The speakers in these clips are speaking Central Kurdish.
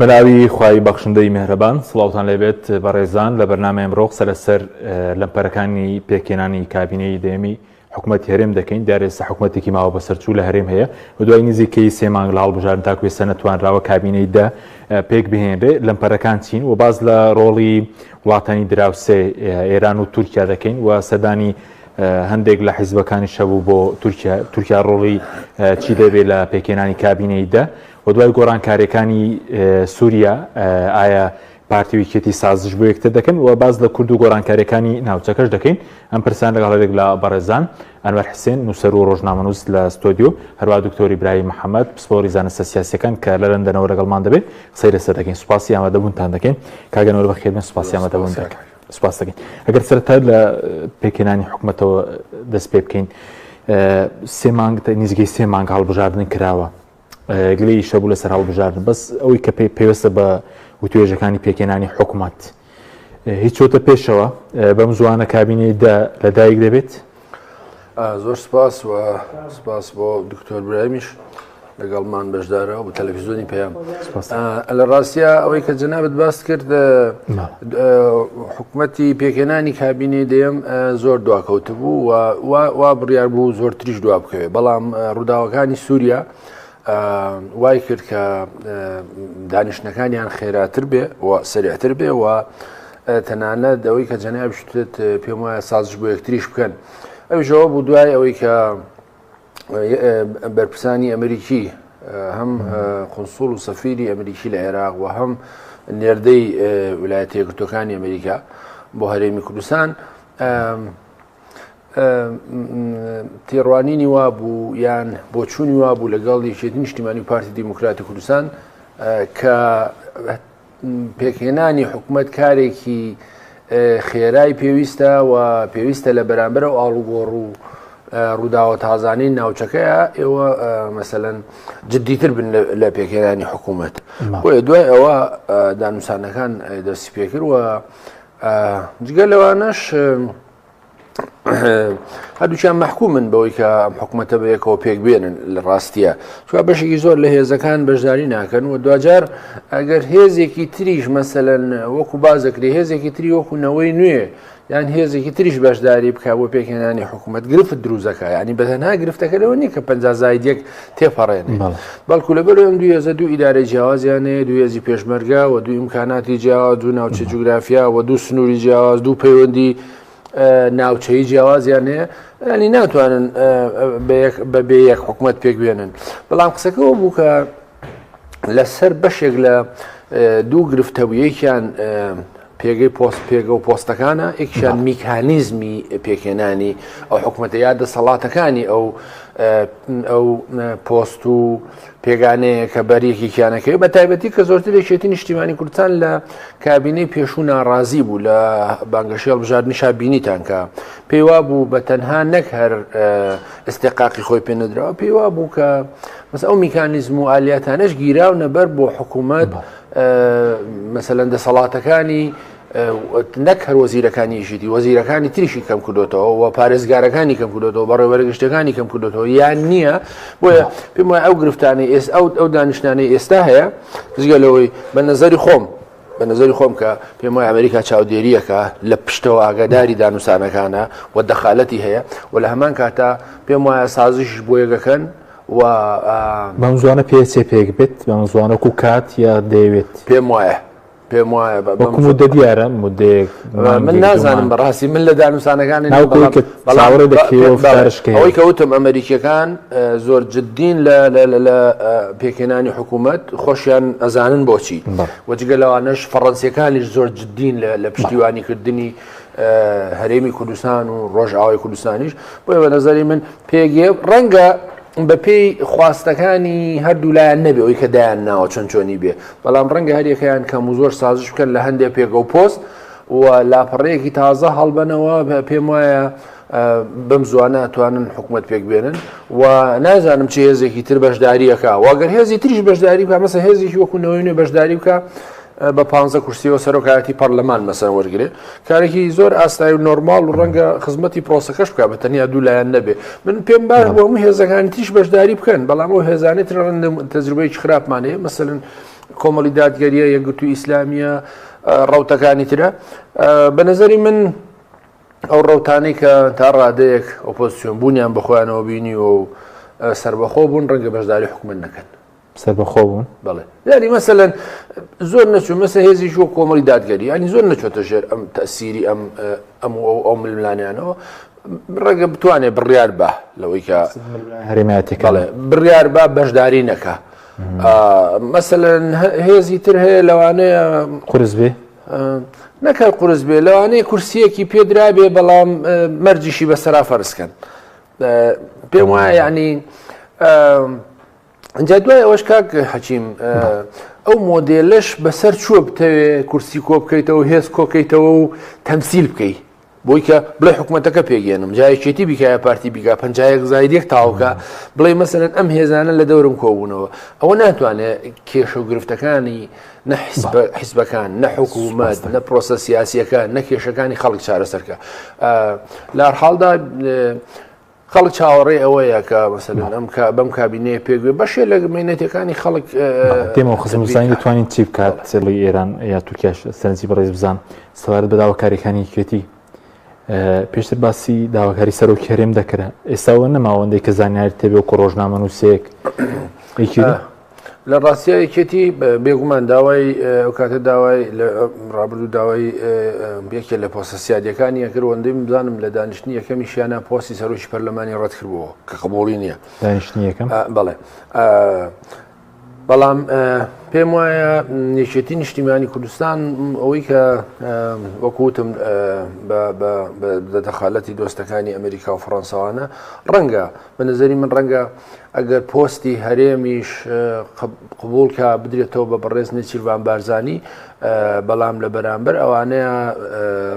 بەناوی خوای بەخشندەی میهرەبان سڵاوتان لێبێت بەڕێزان لە بەرنامە ئەمڕۆ سەرەسەر لەمپەرەکانی پێکێنانی کابینەی دێمی حکوومەت هەرێم دەکەین دارێستا حکوومەتێکی ماوە بەسەرچوو لە هەرێم هەیە و دوای نزیکەی 3 مانگ لە هەڵبژاردن تا کوێستە نەتوانراوە کابینەی دا پێک بهێنرێ لەمپەرەکان چین و باز لە ڕۆڵی وڵاتانی دراوسێ ئێران و تورکیا دەکەین و سەردانی هەندێک لە حیزبەکانی شەبوو بۆ تورکیا ڕۆڵی چی دەبێت لە پێکێنانی کابینەی دا و دوای گۆڕانکاریەکانی سووریا ئایا پارتیویکێتی سازش بۆ یەکتر دەکەن و باز لە کورد و گۆڕانکاریەکانی ناوچەکەش دەکەین ئەم پرسیان لەگەڵێک لە بەڕێزان ئەنوەر حسێن نووسەر و ڕۆژنامەنووس لە ستۆدیۆ هەروە دکتۆری برایی محەممەد پسپۆری زانستە سیاسیەکان کە لە لەندەنەوە لەگەڵمان دەبێت قسەی لەسەر دەکەین سوپاسی ئامادەبوونتان دەکەین کاگەنەوە بەخێربێن سوپاسی ئامادەبوون دەکەین سوپاس دەکەین ئەگەر سەرەتا لە پێکێنانی حکوومەتەوە دەست پێ بکەین نزیکەی 3 مانگ هەڵبژاردن کراوە گلەی شەبوو لەسەر هەڵبژاردن بەس ئەوەی کە پێویستە بە وتوێژەکانی پێکێنانی حکوومەت هیچ چۆتە پێشەوە بەم زوانە کابینەی لەدایک دەبێت. زۆر سپاس و سپاس بۆ دکتۆر برایمیش لەگەڵمان بەشدارە و بە تەلەڤیزیۆنی پێیان لە ڕاستیە ئەوەی کە جەنابەت باس کرد حکوومەتی پێکێنانی کابینەی دێم زۆر دواکەوتە بوو وا بڕیار بوو زۆر تریش دوا بکەوێت بەڵام ڕووداوەکانی سووریا وای کرد کە دانیشتەکانیان خێراتر بێ و سریعتر بێ و تەنانەت ئەوەی کە جەناب شتێت پێم وایە سازش بۆ یەکتریش بکەن ئەویشەوە بوو دوای ئەوەی کە بەرپرسانی ئەمریکی هەم قونسوڵ و سەفیری ئەمریکی لە عێراق و هەم نێردەی ویلایەتە یەکگرتووەکانی ئەمریکا بۆ هەرێمی کوردستان تێڕوانینی وا بوو یان بۆچوونی وا بوو لەگەڵ یەکێتی نیشتیمانی و پارتی دیموکراتی کوردستان کە پێکهێنانی حکوومەت کارێکی خێرای پێویستە و پێویستە لە بەرامبەر و ئاڵوگۆڕ و ڕووداوە تازانەی ناوچەکەیە ئێوە مەسەلەن جددیتر بن لە پێکهێنانی حکوومەت بۆیە دوای ئەوە دانووسانەکان دەستی پێکرد و جگە لەوانەش هەردووچیان مەحکومن بەوەی کە ئەم حکوومەتە بە یەکەوە پێک بێنن لە ڕاستیە چوە بەشێکی زۆر لە هێزەکان بەشداری ناکەن و دوجار ئەگەر هێزێکی تریش مەسەلەن وەکو بازەکری هێزێکی تری وەکوونەوەی نوێ یان هێزێکی تریش بەشداری بکە بۆ پێکهێنانی حکوومەت گرفت دروزەکە ینی بەتەنها گرفتەکە لەوە نییە کە 50 تێپەڕێنێ بەڵکو لەبەر ئەم دوو هێزە دوو ئیدارەی جیاوازیانەیە دوو هێزی پێشمەرگا و دوو ئیمکاناتی جیاواز دوو ناوچە جوگرافیا و دوو سنووری جیاواز دوو پەیوەندی ناوچەی جیاوازیان هەیە ینی ناتوانن بە یەک حکوومەت پێک بێنن بەڵام قسەکەەوە بوو کە لەسەر بەشێک لە دوو گرفتەبوویەکیان پێگەی پێگە و پۆستەکانە یەکیان میکانیزمی پێکێنانی ئەو حکوومەتە یا دەسەڵاتەکانی ئەو پۆست و پێگانەیە کە بەریەکییانەکەی بە تایبەتی کە زۆرتر یەکێتی نیشتیمانی کوردستان لە کابینەی پێشوو ناڕازی بوو لە بانگەشی هەڵبژاردننی شابینیتان کە پێی وا بوو بە تەنها نەک هەر ئستێقاقی خۆی پێنەدراوە پێی وا بوو کە مەس ئەو میکانیزم و ئالیاتانەش گیراونە بەر بۆ حکوومەت مەسەلەن دەسەڵاتەکانی نەک هەر وەزیرەکانی یشتی وەزیرەکانی تریشی کەم کردوتەوە و پارێزگارەکانی کەم کردوتەوە بەڕێوەرەگەشتەکانی کەم کردوتەوە یان نییە بۆیە پێم وایە ئەو گرفتانەی ئەو دانیشتانەی ئێستا هەیە زگەلەوەی بە نظری خۆم کە پێم وایە ئەمریکا چاودێریەکە لە پشتەوە ئاگاداری دانووسانەکانە و دەخالەتی هەیە و لە هەمان کاتە پێم وایە سازشش بۆ یەکەکەن و بەم زوانە پێچێ پێک بێت بەم زوانەکو کات یا دەیەوێت پێم وایە مدە دیارە مدەیەک من نازانم بەڕاستی من لە دانووسانەکانی ئەوەی کەوتم ئەمریکیەکان زۆر جددین لە پێکێنانی حکوومەت خۆشیان ئەزانن بۆچی وەجگە لەوانەش فەڕەنسیەکانیش زۆر جددین لە پشتیوانیکردنی هەرێمی کوردستان و ڕۆژئاوای کوردستانیش بۆیە بە نەزەری من پێگێ ڕەنگە بە پێی خواستەکانی هەردوو لایەن نەبێ ئەوی کە دایان ناوە چۆنی بێ بەڵام ڕەنگە هەریەکەیان کەم و زۆر سازش بکەن لە هەندێک پێگە و پۆست و لاپەڕەیەکی تازە هەڵبەنەوە پێم وایە بەم زوانە توانن حکوومەت پێک بێنن و نازانم چه هێزێکی تر بەشداریەکە واگەر هێزی تریش بەشداری بکە مەسە هێزێکی وەکوونەوەی نوێ بەشداری بکە بە 15 کورسیەوە سەرۆکایەتی پەرلەمان مەسەن وەرگێ کارێکی زۆر ئاستایی و نۆرماڵ و ڕەنگە خزمەتی پرۆسەکەش بکە بە تەنیا دوو لایەن نەبێ من پێم باش بۆ هەموو هێزەکانی تریش بەشداری بکەن بەڵام ئەو هێزانێت تەجروبەیەکی خراپمانەیە مەسەلەن کۆمەڵی دادگەریە یەکگرتووی ئیسلامیە ڕەوتەکانی ترە بە نەزەری من ئەو ڕەوتانەی کە تا ڕادەیەک ئۆپۆزیسیۆن بوونیان بخۆیانەوە بینی و سربەخۆ بوون ڕەنگە بەشداری حکومت نەکەن سربەخۆ بوون بەڵێ یعنی مەسەلەن زۆر نەچوو مەسە هێزی شۆ کۆمەڵی دادگەری ینی زۆر نەچۆتە ژێر ئەم تەسیری ئەو ململانیانەوە ڕەنگە بتوانێت بڕیار بە لەوەی کە هەرێمەتێک بڕیار بە بەشداری نەکە مەسەلەن هێزی تر هەیە لەوانەیە قورس بێ نەکە قورس بێ لەوانەیە کورسیەکی پێدرا بێ بەڵام مەرجیشی بەسەرا فەرزکەن پێم وایە یعنی ئەجا دوای ئەوەش کاک حەکیم ئەو مۆدێلەش بەسەر چووە بتەوێ کورسی کۆ بکەیتەوە هێز کۆکەیتەوە و تەمسیل بکەیت بۆی کە بڵێ حکوومەتەکە پێگەێنم جایەکێتی بیکایە پارتی بیکە 50 زایدێک تاوکە بڵێ مەسەرەن ئەم هێزانە لە دەورم کۆبوونەوە ئەوە ناتوانێت کێشە و گرفتەکانی نە حیزبەکان نە حکوومەت نە پرۆسە سیاسیەکە نە کێشەکانی خەڵک چارەسەرکە لە هەرحاڵدا خەڵک چاوەڕێ ئەوەیە کە مەسەلەن بەم کابینەیە پێگوێ بەشێ لە مێنەتەکانی خەڵک تێمە خزمزانی دەتوانین چی بکات سێڵی ئێران یا تووکیش سەرنجی بەڕێز بزان سەوارت بە داواکاریەکانی کوێتی پێشتر باسی داواکاری سەرۆکی هەرێم دەکرا ئێستاوە نەماوەندەی کە زانیاری تێبێ و ڕۆژنامە نووسەیەک لە ڕاستیەکێتی بێگومان داوای ئەو کاتە داوای ڕابردوو داوای یەکێک لە پۆسەسیادیەکانی کردوەندەی بزانم لە دانیشتنی یەکەمی شیانە پۆستی سەرۆکی پەرلەمانی ڕەت کردبووە کە قبوڵی نییە دانیشتنی یەکەم بەڵێ بەڵام پێم وایە نێچێتی نیشتیمانی کوردستان ئەوەی کە وەکوتم بە دەخالەتی دۆستەکانی ئەمریکا و فڕەنساوانە ڕەنگە بە نظری من ڕەنگە ئەگەر پۆستی هەرێمیش قبولکە بدرێتەوە بە بەڕێز نێچیروان بارزانی بەڵام لە بەرامبەر ئەوانەیە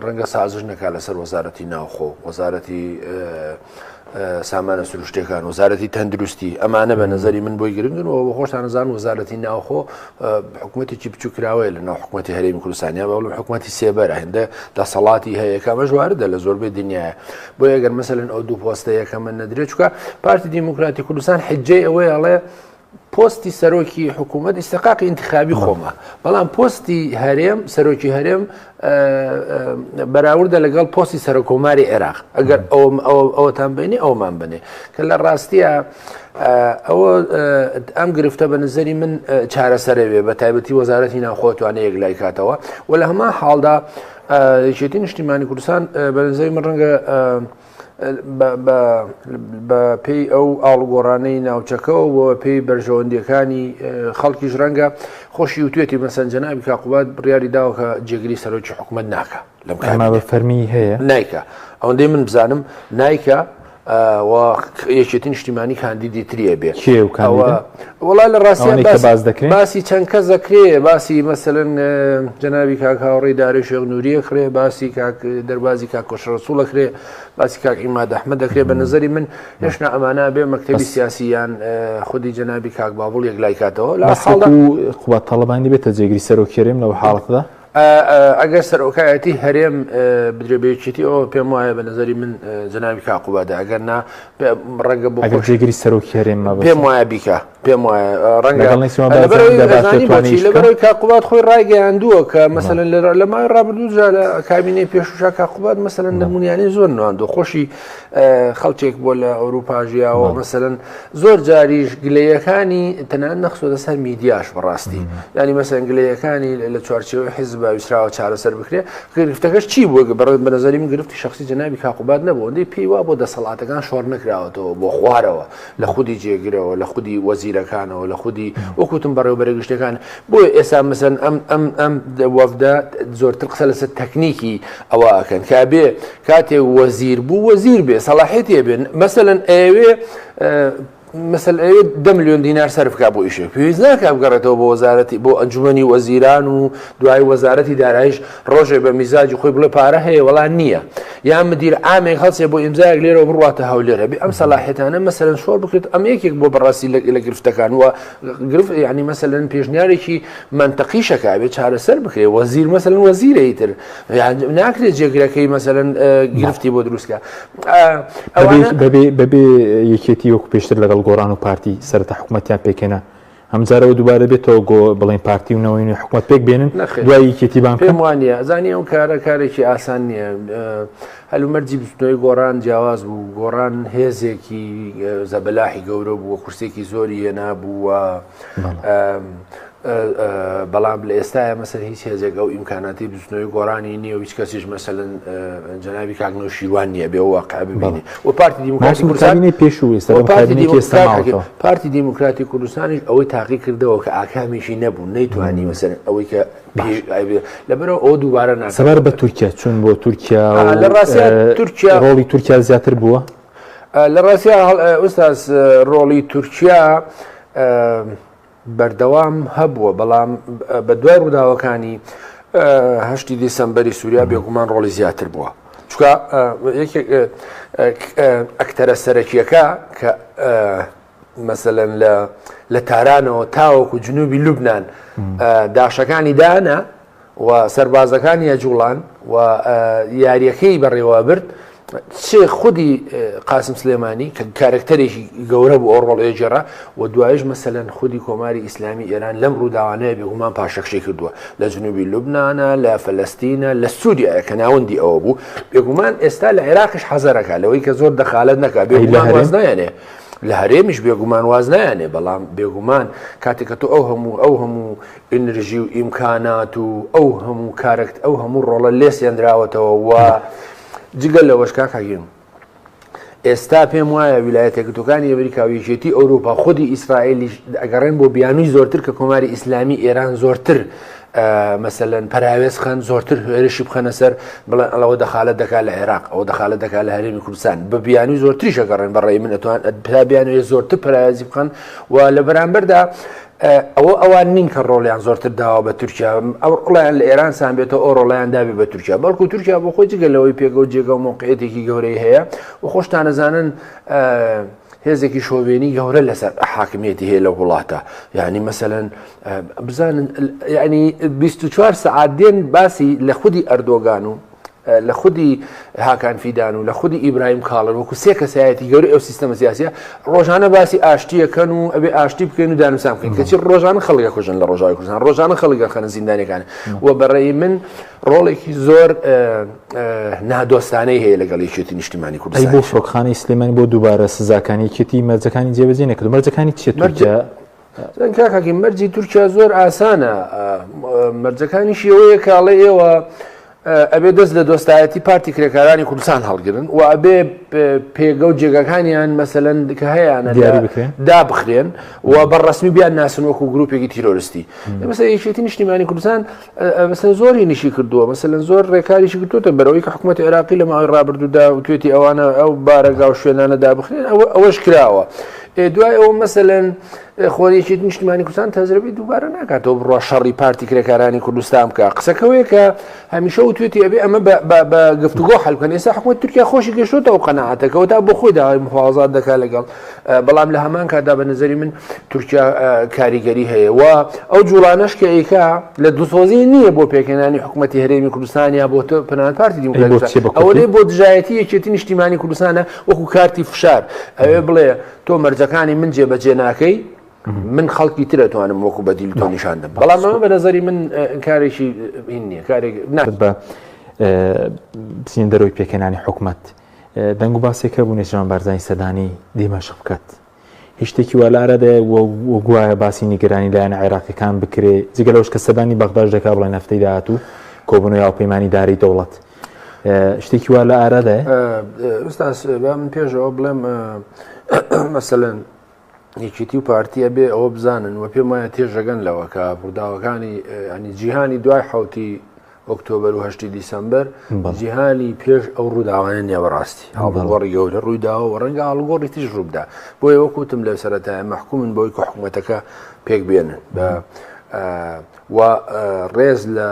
ڕەنگە سازش نەکات لەسەر وەزارەتی ناوخۆ وەزارەتی سامانە سروشتەکان وەزارەتی تەندروستی ئەمانە بە نظری من بۆی گرنگنەوە بە خۆشتان نەزان وەزارەتی ناوخۆ حکوومەتێکی بچووکراوەیە لە ناو حکوومەتی هەرێمی کوردستانیا بەڵام حکوومەتی سێبەرە هێندە دەسەڵاتی هەیە کامە ژواردە لە زۆربەی دنیاە بۆ ئەگەر مەسەلەن ئەو دوو پۆستەیەکە من نەدرێت چووکە پارتی دیموکراتی کوردستان حجەی ئەوەیە ئەڵێ پۆستی سەرۆکی حکوومەت ئیستقاقی انتخابی خۆمە بەڵام پۆستی هەرێم سەرۆکی هەرێم بەراوردە لەگەڵ پۆستی سەرۆکۆماری عێراق ئەگەر ئەوەتان بینی ئەومان بنێ کە لە ڕاستیە ئەوە ئەم گرفتە بە نظری من چارەسەرەوێ بە تایبەتی وەزارەتی ناوخۆتوانە یەک لای کاتەوە و لە هەمان حاڵدا یەکێتی نیشتیمانی کوردستان بە نظری من ڕەنگە بە پێی ئەو ئاڵگۆڕانەی ناوچەکەەوە بۆ پێی بەرژەوەندیەکانی خەڵکیش ڕەنگە خۆشی وتوێتی مەسەن جەنابی کاقوبات بڕیاری داوە کە جێگری سەرۆکی حکوومەت ناکە لەم بە فەرمی هەیە نیکە ئەوەندەی من بزانم نیکە یەکێتی نیشتیمانی کاندیدی تریە بێ وڵا لە ڕاستی باسی چەند کەس دەکرێ باسی مەسەلەن جەنابی کاک هاوڕێی دارێ شێخ نووریە کرێ باسی کاک دەربازی کاک کۆشڕەسوڵە کرێ باسی کاک ئیماد ئەحمەد دەکرێت بە نظری من هێشتا ئەمانە بێ مەکتەبی سیاسییان خودی جەنابی کاک باوڵ یەک لای کاتەوە لە قووەت تەڵەبانی بێتە جێگری سەرۆکێرێم لەو حاڵەتدا ئەگەر سەرۆکایەتی هەرێم بدرێبێچێتی ئەوە پێم وایە بە نظری من جەنابی کاقوبادە ئەگەر نا ڕەنگە بۆ جێگری سەرۆکی هەرێم پێم وایە بیکە پێم وایە ڕەنگەلەبەرەوەی کاقوبات خۆی ڕایگەیاندووە کە مەسەلەن لە مای ڕابردووجا لە کابینەی پێشوشا کاقوبات مەسەلەن نمونیانەی زۆر نواندوە خۆشی خەڵکێک بۆ لە ئەوروپا ژیاوە مەسەلەن زۆر جاریش گلەیەکانی تەنانەت نەخسۆدە سەر میدیاش بەڕاستی ینی مەسەلەن گلەیەکانی لە چوارچێوەی حیزب ویسراوە چارەسەر بکرێ گرفتەکەش چی بووە بە نظری من گرفتی شخصی جەنابی کاقوبات نەبوو ئەوەندەی پێی وا بۆ دەسەڵاتەکان شۆڕ نەکراوەتەوە بۆ خوارەوە لە خودی جێگرەوە لە خودی وەزیرەکانەوە لە خودی وەکوتم بەڕێوەبەرە گشتەکان بۆیە ئێستا مەسەلەن ئەم وەفدە زۆرتر قسە لەسەر تەکنیکی ئەوە ئەکەن کابێ کاتێک وەزیر بوو وەزیر بێ سەلاحێتی بێن مەسەلەن ئەوێ مثل 10 ملیۆن دینار سەرفکا بۆ ئیشێک پێویست ناکە بگەڕێتەوە بۆ وەزارەتی بۆ ئەنجومەنی وەزیران و دوای وەزارەتی دارایش ڕۆژێ بە میزاجی خۆی بڵێ پارە هەیە وەڵام نییە یان مدیر عامێک هەڵسێ بۆ ئیمزایەک لێرەوە بڕواتە هەولێرە بێ ئەم سەلاحێتانە مەسەلەن شۆڕ بکرێت ئەم یەکێک بۆ بەڕاستی لە گرفتەکان وە گرفت یعنی مەسەلەن پێشنیارێکی منتەقیشەکە بێت چارەسەر بکرێت وەزیر مەسەلەن وەزیرەی تر ناکرێت جێگرەکەی مەسەلەن گرفتی بۆ دروستکە بەبێ یەکێتی وەکو پێشتر لەگەڵ گۆڕان و پارتی سەرەتا حکوومەتیان پێکەنە هەمجارەوە دووبارە بێتەوە بڵێن پارتی و نەوەی حکوومەت پێک بێنن دوایی کێتیبان پێم وانە زانی ئەو کارێکی ئاسان نییە هەلومەرجی بستنەوەی گۆڕان جیاواز بوو گۆڕان هێزێکی زەبەلاحی گەورە بووە کورسێکی زۆری هێنا بووە بەڵام لە ئێستاە مەسەر هیچ هێزێک ئەو ئیمکاناتی بستنەوەی گۆڕانی نییە و هیچ کەسیش مەسەلەن جەنابی کاکنەوە شیروان نییە بێ واقع ببینی و پارتی دیموکراتی کوردستان پێش و ئێستا پارتی دیموکراتی کوردستانیش ئەوەی تاقی کردەوە کە ئاکامیشی نەبوو نەیتوانی مەسەرن ئەوەی کە لەبەرەوە ئەو دووبارە ناکات سەبار بە تورکیا چون بۆ تورکیا لە ڕاستیە تورکیا ڕۆڵی تورکیا زیاتر بووە لە ڕاستیە ئوستاز ڕۆڵی تورکیا بەردەوام هەبووە بەڵام بە دوای ڕووداوەکانی 8 دیسەمبەری سووریا بێگومان ڕۆڵی زیاتر بووە چونکە ئەکتەرە سەرەکیەکە کە مەسەلەن لە تارانەوە تاوەکو جنوبی لوبنان داشەکانی دانا و سەربازەکانی ئەجوڵان و یاریەکەی بەڕێوە برد چێ خودی قاسم سلێمانی کە کارکتەرێکی گەورە بوو ئەو ڕۆڵێجێڕا و دوایش مەسەلەن خودی کۆماری ئیسلامی ئێران لەم ڕووداوانەیە بێگومان پاشەکشەی کردووە لە جنوبی لوبنانە لە فەلەستینە لە سوودیایە کە ناوەندی ئەوە بوو بێگومان ئێستا لە عێراقش حەزەرەکە لەوەی کە زۆر دەخالت نەکا بێگومان واز نایانێ لە هەرێمیش بێگومان واز نایانێ بەڵام بێگومان کاتێککە تۆ ئەو هەموو ئینرژی و ئیمکانات و ئەو هەموو کارکت ئەو هەموو ڕۆڵە لێسێنراوەتەوە و جگەل لەوەش کاکاگەن ئێستا پێم وایە ویلایەتە یەکگرتووەکانی ئەمریکاویەتی ئەوروپا خودی ئیسرائیلی ئەگەڕێن بۆ بیانووی زۆرتر کە کۆماری ئیسلامی ئێران زۆرتر مەسەلەن پەراوێز خەن زۆرتر هێرشی بخەنە سەر بڵێن ئەڵەوە دەخالت دەکات لە عێراق ئەوە دەخالت دەکات لە هەرێمی کوردستان بە بیانووی زۆرتریش ئەگەڕێن بەڕێی من ئەتوان بیانوێ زۆرتر پەراوێزی بخەن و لە بەرامبەردا ئەوان نین کە ڕۆڵیان زۆرتر داوە بە تورکیا ئەو ڕۆڵیان لە ئێران سان بێتەوە ئەو ڕۆڵیان دابێ بە تورکیا بەڵکو تورکیا بۆ خۆی جگەلەوەی پێگە و جێگە و موقعیەتێکی گەورەی هەیە و خۆشتان نەزانن هێزێکی شۆڤێنی گەورە لەسەر حاکمیەتی هەیە لە وڵاتە یعنی مەسەلەن بزانن ینی 24 سەعات دێن باسی لە خودی ئەردۆگان و لە خودی هاکان فیدان و لە خودی ئیبراهیم کاڵر وەکو سێ کەسایەتی گەورەی ئەو سیستەمە سیاسیە ڕۆژانە باسی ئاشتیەکەن و ئەبێ ئاشتی بکەین و دانوسان بکەین کەچی ڕۆژانە خەڵگە کوژن لە ڕۆژاوی کوردستان ڕۆژانە خەڵگە خەنە زیندانەکان و بەڕێی من ڕۆڵێکی زۆر نادۆستانەی هەیە لەگەڵ یەکێتی نیشتیمانی کوردستان بۆ فڕۆکخانەی سلێمانی بۆ دووبارە سزاکانی یەکێتی مەرجەکانی جێبەجێ نەکرد مەرجەکانی چیە تورکیا کاکاکی مەرجی تورکیا زۆر ئاسانە مەرجەکانی شێوەیە کاڵێ ئێوە ئەبێ دەست لە دۆستایەتی پارتی کرێکارانی کوردستان هەڵگرن و ئەبێ پێگە و جێگەکانیان مەسەلەن کە هەیەیانە دابخرێن و بەڕەسمی بیان ناسن وەکو گروپێکی تیرۆریستی مەسەلا یەکێتی نیشتیمانی کوردستان مەسەلا زۆری نیشی کردووە مەسەلەن زۆر ڕێکاریشی کردوتە بەرەوەی کە حکوومەتی عێراقی لە ماوەی ڕابردوودا و توێتی ئەوانە ئەو بارەگا و شوێنانە دابخرێن ئەوەش کراوە دوای ئەوە مەسەلەن خۆریەکێتی نیشتیمانی کوردستان تەزرەبی دووبارە ناکاتەوە بڕوا شەڕی پارتی کرێکارانی کوردستان بکە قسەکەوەیە کە هەمیشە و توێتی ئەبێ ئەمە بە گفتوگۆ حەل بکەن ئێستا حکوومەت تورکیا خۆشی گەشتوتەوە قەناعەتەکەەوە تا بۆ خۆی داوای محافظات دەکات لەگەڵ بەڵام لە هەمان کاتدا بە نظری من تورکیا کاریگەری هەیە و ئەو جوڵانەش کە ئیکا لە دووسۆزی نییە بۆ پێکێنانی حکوومەتی هەرێمی کوردستان یا بۆ پەنان پارتی دیموکراتی ئەوەی بۆ دژایەتی یەکێتی نیشتیمانی کوردستانە وەکو کارتی فشار ئەوێ بڵێ تۆ مەرجەکانی من جێبەجێ ناکەی من خەڵکی تر دەتوانم وەکو بەدیل تۆ نیشاندم بەڵام ئەمە بە نەزەری من کارێکی نییە کارێک بە بچین دەرەوەی پێکێنانی حکوومەت دەنگ و باسێکە بوو نێژان بارزانانی سەدانی دیمەشق بکات هیچ شتێکی وەلارەدە وەگوایە باسی نیگەرانی لایەنە عێراقیەکان بکرێ جگەلەوەش کە سەدانی بەغداش دەکا بڵێن هەفتەی داهاتوو کۆبوونەوەی هاوپەیمانی داری دەوڵەت شتێکی وا لە ئارەدە ئستاس با من پێشەوە بڵێم مەسەلەن یەکێتی و پارتیە بێ ئەوە بزانن و پێم وایە تێژەگەن لەوە کە ڕووداوەکانی ینی جیهانی دوای حوتی ئۆکتۆبەر و 8 دیسەمبەر جیهانی پێش ئەو ڕووداوانە نێوەڕاستی هەڵگۆڕی گەورە ڕوویداوە و ڕەنگە هەڵگۆڕی تیژ ڕووبدا بۆیە وەکوتم لە سەرەتایە مەحکومن بۆی کە حکوومەتەکە پێک بێنن و ڕێز لە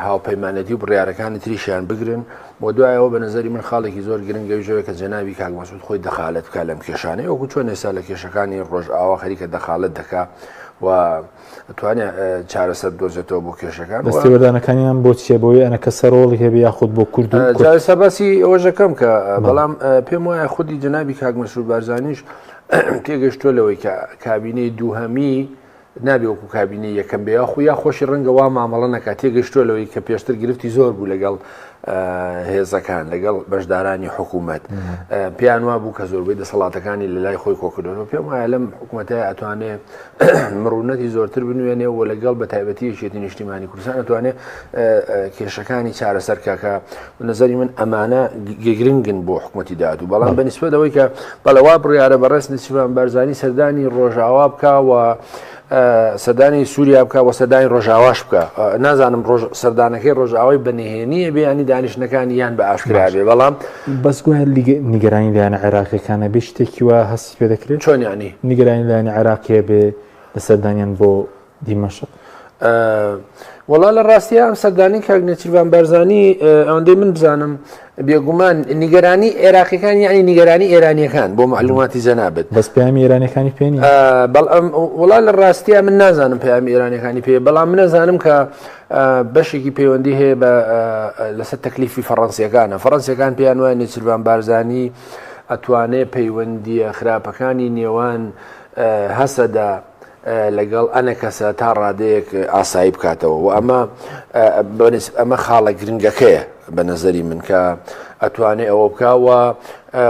هاوپەیمانەتی و بڕیارەکانی تریشیان بگرن بۆ دوایەوە بە نظری من خاڵێکی زۆر گرنگەویژەوە کە جەنابی کاک مەسعود خۆی دەخالت بکات لەم کێشانەی وەکو چۆن ئێستا لە کێشەکانی ڕۆژئاوا خەریکە دەخالت دەکات و ئەتوانێت چارەسەر دۆزێتەوە بۆ کێشەکان دەستێوەردانەکانیان بۆ چیە بۆی ئەنە کە سەرۆڵی هەبێ یاخود بۆ کورد جارسە باسی ئەوە ژەکەم کە بەڵام پێم وایە خودی جەنابی کاک مەسعود بارزانیش تێگەشتووە لەوەی کە کابینەی دووهەمی نابێ وەکو کابینی یەکەم بێ خویا خۆشی ڕەنگە وا مامەڵە نەکات تێگەیشتۆ لەوەی کە پێشتر گرفتی زۆر بوو لەگەڵ هێزەکان لەگەڵ بەشدارانی حکوومەت پیان وا بوو کە زۆربەی دەسەڵاتەکانی لە لای خۆی کۆکردەوە پێم وایە لەم حکوومەتە ئەتوانێت مرونەتی زۆرتر بنوێنێ و لەگەڵ بە تایبەتی یەکێتی نیشتیمانی کوردستان ئەتوانێت کێشەکانی چارەسەرکە کە نظری من ئەمانە گرنگن بۆ حکوومەتی داهاتوو بەڵام بەنسبەت ئەوەی کە بەڵەوا بڕیارە بەڕێز نێچیروان بارزانی سەردانی ڕۆژاوا بکە و سەردانی سووریا بکە و سەردانی ڕۆژاواش بکە نازانم سەردانەکەی ڕۆژاوای بەنهێنیە بێ ینی دانیشتەکانی یان بە ئاشکرا بێ بەڵام بەس گوایە نیگەرانی لایەنە عێراقیەکانە بێ شتێکی وە هەستی پێ دەکرێت چۆن ینی نیگەرانی لایەنە عێراقیە بێ لە سەردانیان بۆ دیمەشق وەڵا لە ڕاستیە ئەم سەردانی کاک نێچیروان بارزانی ئەوەندەی من بزانم بێگومان نیگەرانی عێراقیەکان یعنی نیگەرانی ئێرانیەکان بۆ معلوماتی جەنابەت بەس پەیامی ئێرانیەکانی پێنی وەڵا لە ڕاستیە من نازانم پەیامی ئێرانیەکانی پێ بەڵام من نەزانم کە بەشێکی پەیوەندی هەیە لەسەر تەکلیفی فەڕەنسیەکانە فەڕەنسیەکان پێیان وایە نێچیروان بارزانی ئەتوانێت پەیوەندیە خراپەکانی نێوان هەسەدا لەگەڵ ئەنە کەسە تا ڕادەیەک ئاسایی بکاتەوە و ئەمە خاڵە گرنگەکەیە بە نەزەری من کە ئەتوانێت ئەوە بکوە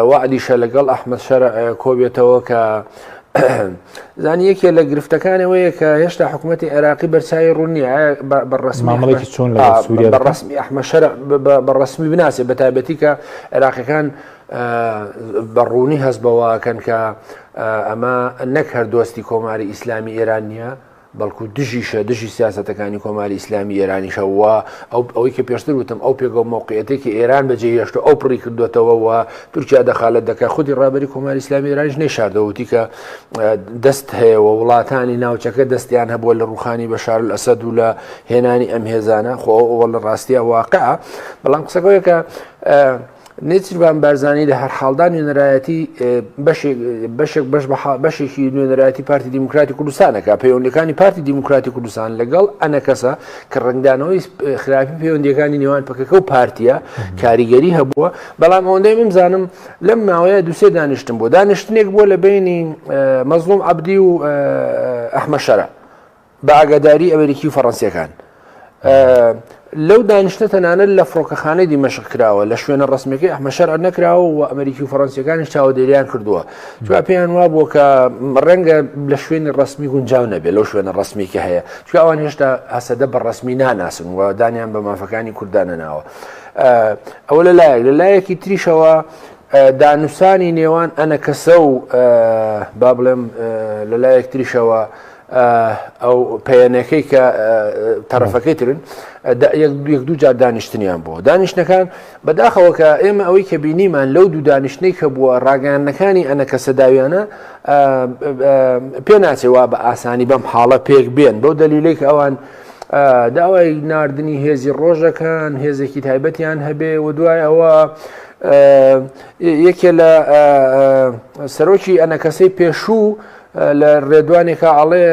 وعدیشە لەگەڵ ئەحمەد شەرع کۆبێتەوە کە زانی یەکێ لە گرفتەکانەوەیە کە هێشتا حکوومەتی عێراقی بەرچاوی ڕوونی بەڕسمی چۆن لە سووریا بەڕسمی ئەحمەد شەرع بەڕسمی بناسێ بە تایبەتی کە عێراقیەکان بەڕوونی هەست بەوەکەن کە ئەمە نەک هەر دۆستی کۆماری ئیسلامی ئێران نیە بەڵکو دژی سیاسەتەکانی کۆماری ئیسلامی ئێرانیشەوە ئەوەی کە پێشتر وتم ئەو پێگەڵ مووقعەتێکی ئێران بەجێ هێشتە ئەو پڕی کردوێتەوە و تورکیا دەخالەت دەکات خودی ڕابەری کۆماری ئیسلامی ئێرانیش نێشاردەوتی کە دەست هەیەەوە وڵاتانی ناوچەکە دەستیان هەبووە لە ڕوخانی بەشار الئەسەد و لە هێنانی ئەم هێزانە خۆ لە ڕاستیە واقعە بەڵام قسەکەوەیە کە نێچیروان بارزانی لە هەر حاڵدا نوێنەرایەتی بەشێکی نوێنەرایەتی پارتی دیموکراتی کوردستانەکە پەیوەندیەکانی پارتی دیموکراتی کوردستان لەگەڵ ئەنە کەسە کە ڕنگدانەوەی خراپی پەیوەندیەکانی نێوان پەکەکە و پارتیە کاریگەری هەبووە بەڵام ئەوەندەی من بزانم لەم ماوەیە دووسێ دانیشتن بۆ دانیشتنێک بووە لە بینی مەزلوم عەبدی و ئەحمەد شەرع بە ئاگاداری ئەمریکی و فەڕەنسیەکان لەو دانیشتە تەنانەت لە فڕۆکەخانەی دیمەشق کراوە لە شوێنە ڕسمیەکەی ئەحمەد شەرع نەکراوە و ئەمریکی و فەڕەنسیەکانیش چاودێریان کردووە چوە پێیان وا بووە کە ڕەنگە لە شوێنی ڕسمی گونجاو نەبێت لەو شوێنە ڕسمیکە هەیە چکە ئەوان هێشتا هەسەدە بە ڕسمی ناناسن و دانیان بە مافەکانی کوردانە ناوە ئەوە لە لایەکی تریشەوە دانووسانی نێوان ئەنە کەسە و با بڵێم لە لایەک تریشەوە ئەو پەیەنەکەی کە تەرەفەکەی ترن یەک دوو جار دانیشتنیان بووە دانیشتەکان بەداخەوە کە ئێمە ئەوەی کە بینیمان لەو دوو دانیشتەی کە بووە ڕاگەیاندنەکانی ئەنە کەسە داویانە پێ ناچێوا بە ئاسانی بەم حاڵە پێک بێن بەو دەلیلەی کە ئەوان داوای ناردنی هێزی ڕۆژەکان هێزێکی تایبەتیان هەبێ و دوای ئەوە یەکێ لە سەرۆکی ئەنە کەسەی پێشوو لە ڕێدوانێکە ئاڵێ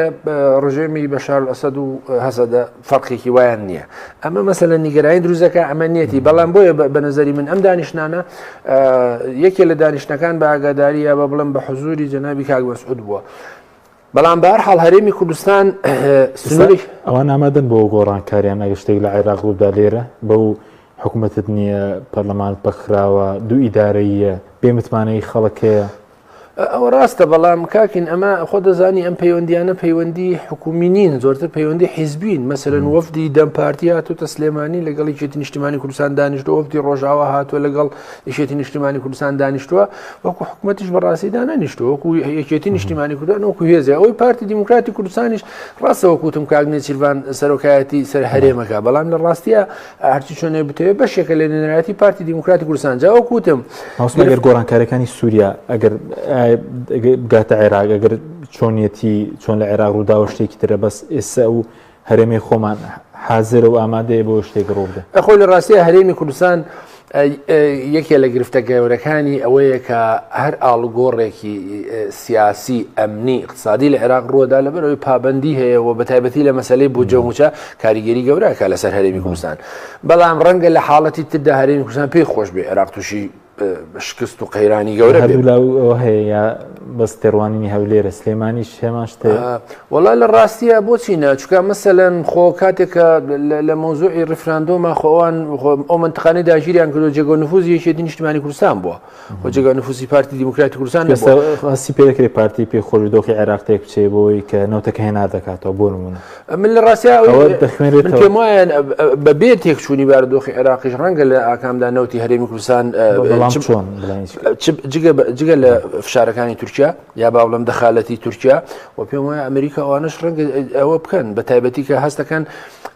ڕژێمی بەشار الئەسەد و هەسەدە فەرقێکی وایان نییە ئەمە مەسەلە نیگەرانی دروستەکە ئەمە نیەتی بەڵام بۆیە بە نەزەری من ئەم دانیشتانە یەکێ لە دانیشتەکان بە ئاگاداریە بە بڵم بە حوزوری جەنابی کاک مەسعود بووە بەڵام بە هەر حاڵ هەرێمی کوردستان سنووری ئەوان ئامادەن بۆ گۆڕانکاریان ئەگە شتێک لە عێراق ڕوودا لێرە بەو حکوومەتت نییە پەرلەمان بەخراوە دوو ئیدارەیە بێ متمانەی خەڵکەیە ئەوە ڕاستە بەڵام کاکین ئەمە خۆ دەزانی ئەم پەیوەندیانە پەیوەندی حکومی نین زۆرتر پەیوەندی حیزبین مەسەرەن وەفدی دەم پارتی هاتوتە سلێمانی لەگەڵ یەکێتی نیشتیمانی کوردستان دانیشتووە وەفدی ڕۆژاوا هاتووە لەگەڵ یەکێتی نیشتیمانی کوردستان دانیشتووە وەکو حکوومەتیش بەڕاستی دانیشتووە وەکو یەکێتی نیشتیمانی کوردستان وەکو هێزە ئەوەی پارتی دیموکراتی کوردستانیش ڕاستەوە کوتم کاک نێچیروان سەرۆکایەتی سەر هەرێمەکە بەڵام لە ڕاستیە هەرچی چۆنێ بتەوێت بەشێکە لە نێنەرایەتی پارتی دیموکراتی کوردستان جاوە کوتم ئەگەر گۆڕانکاریەکانی سووریا ئەگەر گاتە عێراق ئەگەر چۆن لە عێراق ڕووداوە شتێکی ترە بەس ئێستا و هەرێمی خۆمان حازر و ئامادەیە بۆ شتێک ڕووبدە خۆی لە ڕاستیە هەرێمی کوردستان یەکێ لە گرفتە گەورەکانی ئەوەیە کە هەر ئاڵوگۆڕێکی سیاسی ئەمنی اقتصادی لە عێراق ڕووەدا لەبەرەوەی پابەندی هەیە و بەتایبەتی لە مەسەلەی بۆ جەموچە کاریگەری گەورەکە لەسەر هەرێمی کوردستان بەڵام ڕەنگە لە حاڵەتی تردا هەرێمی کوردستان پێی خۆش بێ عێراق تووشی شکست و قەیرانی گەورە بێت. هەردوو هەیە بەس تێڕوانینی هەولێرە سلێمانیش هێمان شتێ وەڵای لە ڕاستیە بۆچی ناچکە مەسەلەن خۆ کاتێکە لە مۆزوعی ڕفراندۆمە خۆوان ئەو منتقانەی داگیریان کردو جێگە نفوزی یەکێتی نیشتیمانی کوردستان بووە خۆ جێگە نفوزی پارتی دیموکراتی کوردستان هەستی پێ دەکرێت پارتی پێخۆش دۆخی عێراق تێک بچێ بۆی کە نەوتەکە هێنار دەکاتەوە بۆ نمونە من لە ڕاستیا دەخوێنێتەوە پێم وایە بەبێ تێکچوونی بارودۆخی عێراقیش ڕەنگە لە ئاکامدا نەوتی هەرێمی کوردستان چۆن جگە لە فشارەکانی تورکیا یا با بڵێم دەخالەتی تورکیا و پێم وایە ئەمریکا ئەوانەش ڕەنگە ئەوە بکەن بە تایبەتی کە هەستەکەن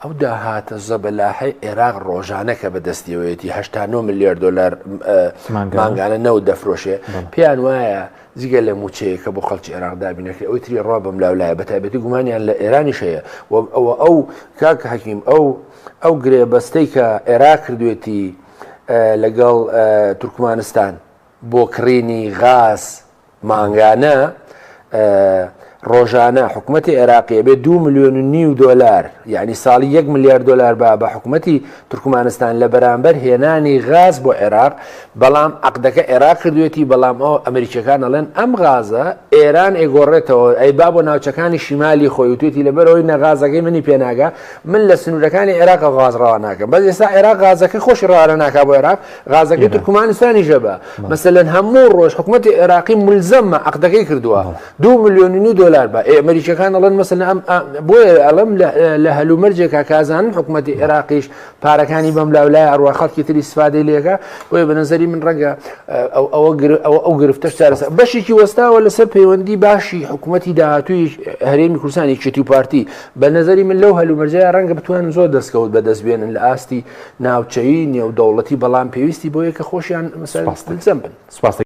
ئەو داهاتە زەبەلاحی عێراق ڕۆژانەکە بەدەستیەوەیەتی 89 ملیار دلار مانگانە نەوت دەفرۆشێ پێیان وایە جگە لە موچەیە کە بۆ خەڵکی عێراق دابینەکرێت ئەوی تری ڕوا بەم لاولایە بە تایبەتی گومانیان لە ئێرانیش هەیە ئەو کاکە حەکیم ئەو گرێبەستەی کە عێراق کردوێتی لەگەڵ تورکمانستان بۆ کڕینی غاز مانگانە ڕۆژانە حکوومەتی عێراقیە بێ 2.5 ملیۆن دلار یعنی ساڵی 1 ملیار دلار بە حکوومەتی تورکمانستان لە بەرامبەر هێنانی غاز بۆ عێراق بەڵام عقدەکە عێراق کردوێتی بەڵام ئەو ئەمریکەکان ئەڵێن ئەم غازە ئێران ئێگۆڕێتەوە ئەی با بۆ ناوچەکانی شیمالی خۆی وتێتی لەبەرەوەی نەغازەکەی منی پێناگا من لە سنوورەکانی عێراق غاز ڕاوا ناکەم بەس ئێستا عێراق غازەکە خۆشی ڕاوە ناکا بۆ عێراق غازەکەی تورکمانستانی ژەبە مەسەلەن هەموو ڕۆژ حکوومەتی عێراقی ملزەمە عقدەکەی کردووە 2 ملیۆن دلار بە ئەمریکەکان ئەڵێن مەسەلەن بۆیە ئەڵەم لە هەلومەرجێکا کازانن حکوومەتی عێراقیش پارەکانی بەم لاولای ئەڕوا خەڵکی تری استفادەی لێکە بۆیە بە نەزەری من ڕەنگە ئەو گرفتەش چارەسەر بەشێکی وەستاوە لەسەر پەیوەندی باشی حکوومەتی داهاتووی هەرێمی کوردستانی یەکێتی و پارتی بە نەزەری من لەو هەلومەرجەیە ڕەنگە بتوانن زۆر دەستکەوت بەدەستبێنن لە ئاستی ناوچەیی نێودەوڵەتی بەڵام پێویستی بۆ یە کە خۆشیان مەسەلەن بن.